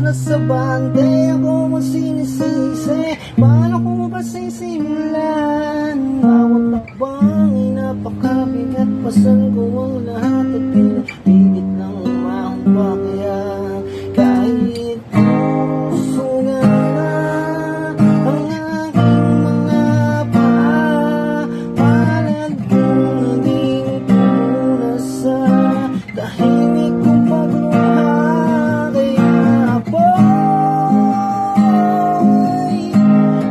nasa bante ako mo sinisisi. Paano ko ba sisimulan? Bawat takbang ay napakabigat. Pasan ko ang lahat at pinipilit ng umahamba. Kaya kahit puso nga na ang aking mga paa, palad kong naging tumunas sa tahimik kong pagluha. Kaya apoy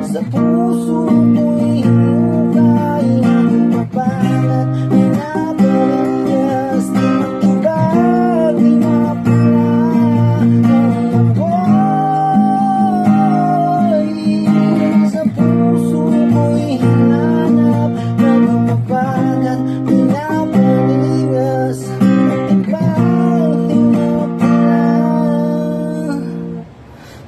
sa puso ko'y hinukay ang papalat. Pinapalingas ng ibag, pinapula ng apoy. Sa puso ko'y hinanap ng papalat. Pinapalingas ng ibag, pinapula.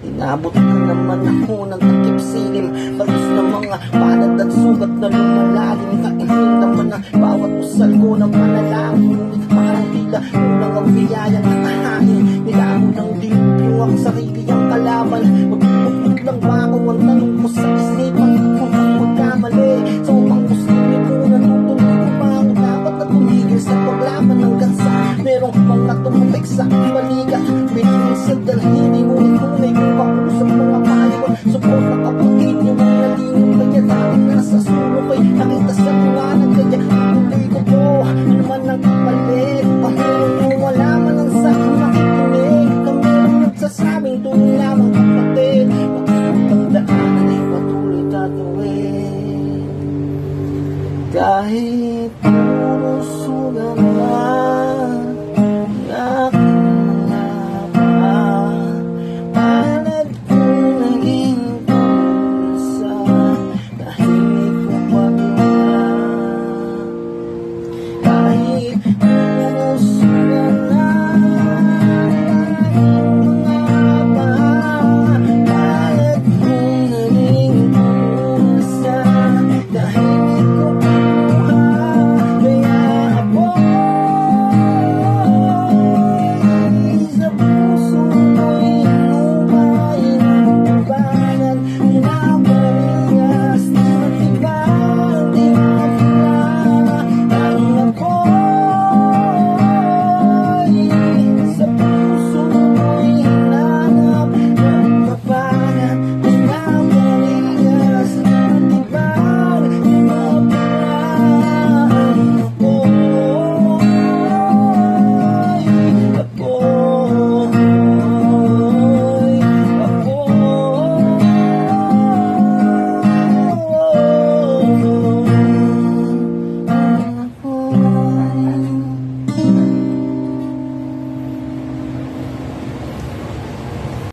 Inabot na naman ako ng takip silim, bagus ng mga palad at sugat na lumalalim. Kainin naman ang bawat usal ko ng panalangin. Ngunit parang tila unang ang biyayang nakahain. Nilamon ng dilupyo ang sarili ang kalaban. Magpupukot lang ba ako ang tanong ko sa isipan? Kung ako magkamali sa upang posible ko, natutuloy ko ba ako dapat na tumigil sa paglaban hanggang sa merong mga tumutik sa balikat. Pinigil sa dalhili, ngunit tunay kong pakusap mga payo. Support na kapatid niyo mga lingong kanya dahil nasa sulok ko'y nakita sa liwanag. Kaya tuloy ko po, ano man ang kapalit.